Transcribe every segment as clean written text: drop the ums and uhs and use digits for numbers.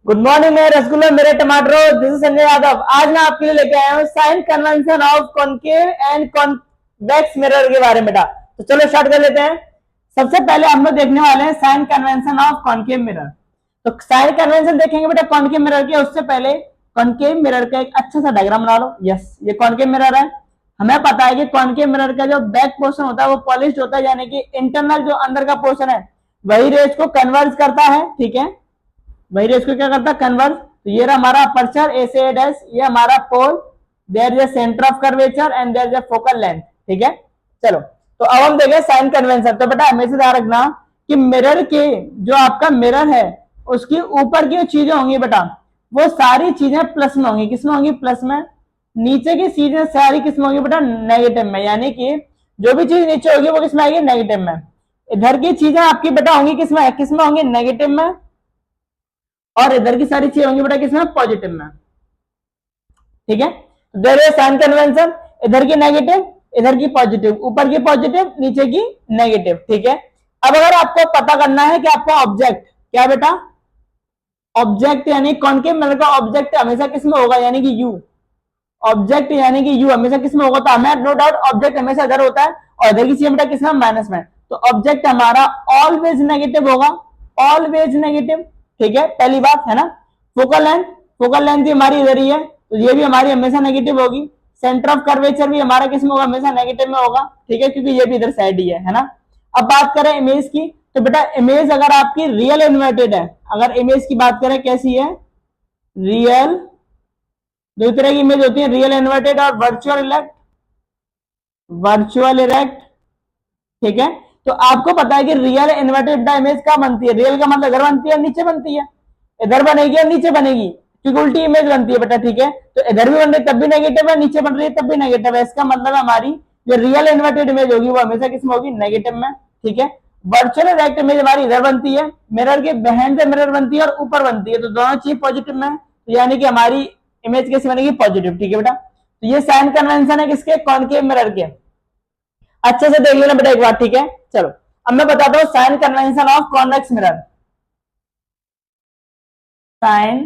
Good morning मेरे रसगुल्ला मेरे टमाटरो, दिस इज संजय यादव। आज मैं आपके लिए लेके आया हूँ sign convention of concave and convex mirror के बारे में। बेटा तो चलो स्टार्ट कर लेते हैं। सबसे पहले हम लोग देखने वाले हैं sign convention of concave mirror. तो साइन कन्वेंशन देखेंगे बेटा कॉनकेव मिरर के, उससे पहले कॉनकेव मिरर का एक अच्छा सा डायग्राम बना लो। यस, ये कॉनकेव मिरर है। हमें पता है कि कॉनकेव मिरर का जो बैक पोर्शन होता है वो पॉलिश्ड होता है, यानी कि इंटरनल जो अंदर का पोर्शन है वही रेज को कन्वर्ज करता है। ठीक है, वही रेस को क्या करता है, कन्वर्ज। तो ये रहा हमारा अपर्चर ए डैश, ये हमारा pole, there is a centre of curvature and there is a focal length. ठीक है, चलो तो अब हम देखें साइन कन्वेंशन। तो बेटा हमेशा ध्यान रखना कि मिरर के जो आपका मिरर है उसकी ऊपर की चीजें होंगी बेटा वो सारी चीजें प्लस में होंगी। किसमें होंगी, प्लस में। नीचे की चीजें सारी किसमें होंगी बेटा, नेगेटिव में, यानी कि जो भी चीज नीचे होगी वो किसमें आएगी, नेगेटिव में। इधर की चीजें आपकी बेटा होंगी किसमें होंगी, नेगेटिव में। और इधर की सारी चीजें होंगी बेटा किसमें, पॉजिटिव में। ठीक है, देयर इज साइन कन्वेंशन, इधर की नेगेटिव इधर की पॉजिटिव, ऊपर की पॉजिटिव नीचे की नेगेटिव। ठीक है, अब अगर आपको पता करना है कि आपका ऑब्जेक्ट क्या बेटा, ऑब्जेक्ट यानी कॉनकेव मिरर का ऑब्जेक्ट हमेशा किसमें होगा, यानी कि यू। ऑब्जेक्ट यानी कि यू हमेशा किसमें होगा, तो हमें नो डाउट ऑब्जेक्ट हमेशा इधर होता है और इधर की चीज बेटा किसमें, माइनस में। तो ऑब्जेक्ट हमारा ऑलवेज नेगेटिव होगा, ऑलवेज नेगेटिव। ठीक है, पहली बात है ना। फोकल लेंथ हमारी इधर ही है तो ये भी हमारी हमेशा नेगेटिव होगी। सेंटर ऑफ कर्वेचर भी हमारा किसमें होगा, हमेशा नेगेटिव में होगा। ठीक है, क्योंकि ये भी इधर साइड ही है ना। अब बात करें इमेज की, तो बेटा इमेज अगर आपकी रियल इन्वर्टेड है, अगर इमेज की बात करें कैसी है, रियल, दो तरह की इमेज होती है, रियल इन्वर्टेड और वर्चुअल इरेक्ट। वर्चुअल इरेक्ट, ठीक है। तो आपको पता है कि रियल इन्वर्टेड इमेज कहाँ बनती है, रियल का मतलब इधर बनती है नीचे बनती है, इधर बनेगी और नीचे बनेगी, क्योंकि उल्टी इमेज बनती है बेटा। ठीक है, तो इधर भी बन रही है तब भी नेगेटिव है, नीचे बन रही है तब भी नेगेटिव है। इसका मतलब हमारी जो रियल इन्वर्टेड इमेज होगी वो हमेशा किसमें होगी, नेगेटिव में। ठीक है, वर्चुअल इरेक्ट इमेज हमारी इधर बनती है, मिरर के बिहाइंड द मिरर बनती है और ऊपर बनती है, तो दोनों चीज पॉजिटिव में, तो यानी कि हमारी इमेज कैसी बनेगी, पॉजिटिव। ठीक है बेटा, तो ये साइन कन्वेंशन है किसके, कॉनकेव मिरर के। अच्छे से देख लेना बेटा एक बार। ठीक है, चलो अब मैं बताता हूं sign convention of convex mirror. Sign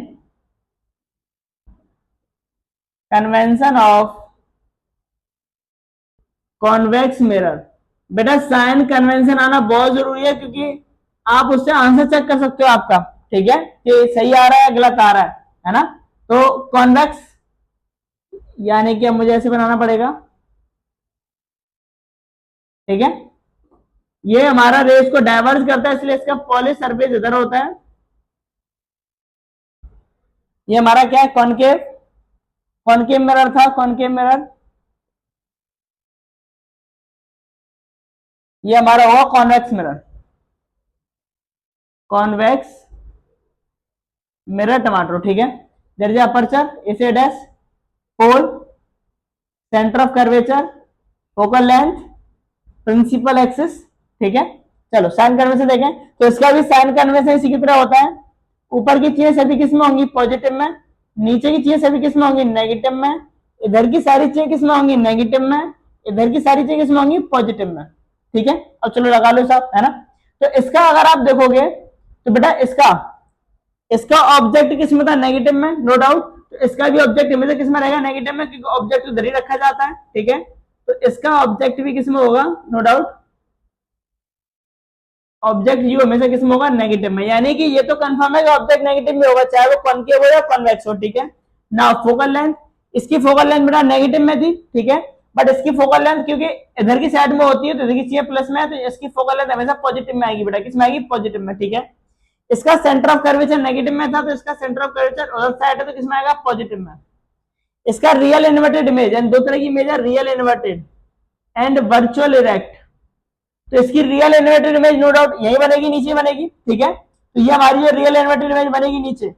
convention of convex mirror. बेटा साइन कन्वेंशन आना बहुत जरूरी है, क्योंकि आप उससे आंसर चेक कर सकते हो आपका। ठीक है, कि सही आ रहा है गलत आ रहा है ना। तो कॉन्वेक्स यानी कि मुझे ऐसे बनाना पड़ेगा। ठीक है, ये हमारा रेस को डाइवर्ज करता है, इसलिए इसका पॉलिश सरफेस इधर होता है। ये हमारा क्या है, कॉनकेव, कॉनकेव मिरर था, कॉनकेव मिरर। ये हमारा होगा convex mirror, convex mirror tomato. ठीक है, there is aperture a dash, pole, centre of curvature, focal length, principal axis. ठीक है, चलो साइन कन्वेंशन देखें तो इसका भी साइन कन्वेंशन इसी की तरह होता है। ऊपर की चीजें सभी किसमें होंगी, पॉजिटिव में। नीचे की चीजें सभी किसमें होंगी, नेगेटिव में। इधर की सारी चीजें किसमें होंगी, नेगेटिव में। इधर की सारी चीजें किसमें होंगी, पॉजिटिव में। ठीक है, अब चलो लगा लो साहब, है ना। तो इसका अगर आप देखोगे तो बेटा इसका इसका ऑब्जेक्ट किसमें था, नेगेटिव में, नो डाउट। तो इसका भी ऑब्जेक्ट हमेशा किसमें रहेगा, नेगेटिव में, क्योंकि ऑब्जेक्ट उधर ही रखा जाता है। ठीक है, तो इसका ऑब्जेक्ट भी किसमें होगा, नो डाउट, ऑब्जेक्ट यू हमेशा किसमें होगा, नेगेटिव में। यानी कि ये तो कंफर्म है कि ऑब्जेक्ट नेगेटिव में होगा, चाहे वो कॉनकेव हो या कॉन्वेक्स हो। ठीक है ना, फोकल लेंथ, इसकी फोकल लेंथ बेटा नेगेटिव में थी। ठीक है, बट इसकी फोकल लेंथ क्योंकि इधर की साइड में होती है तो इधर की चीजें प्लस में है, तो इसकी फोकल लेंथ हमेशा पॉजिटिव में आएगी बेटा, किसमें आएगी, पॉजिटिव में। ठीक है, इसका सेंटर ऑफ कर्वेचर नेगेटिव में था तो इसका सेंटर ऑफ कर्वेचर उधर साइड है तो किसमें आएगा, पॉजिटिव में। इसका रियल इन्वर्टेड इमेज, दो तरह की इमेज है, real inverted and virtual erect. तो इसकी real inverted image no doubt यही बनेगी, नीचे बनेगी। ठीक है, तो ये हमारी जो रियल इन्वर्टेड इमेज बनेगी नीचे,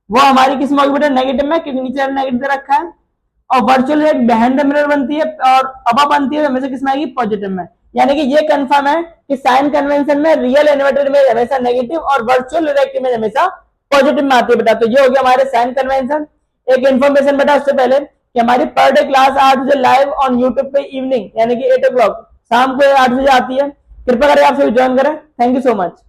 वो हमारी किस में होगी बेटा, नेगेटिव में, क्योंकि नीचे नेगेटिव रखा है। और virtual erect behind the mirror बनती है और अब बनती है हमेशा किस में आएगी, पॉजिटिव में। यानी कि ये कंफर्म है कि साइन कन्वेंशन में रियल इन्वर्टेड इमेज हमेशा नेगेटिव और वर्चुअल इरेक्ट इमेज हमेशा पॉजिटिव में आती है बेटा। तो ये हो गया हमारे साइन कन्वेंशन। एक इन्फॉर्मेशन बेटा उससे पहले कि हमारी पर डे क्लास 8 बजे लाइव ऑन यूट्यूब पे इवनिंग यानी कि 8 o'clock शाम को 8 बजे आती है। कृपया करके आप सभी ज्वाइन करें। Thank you so much.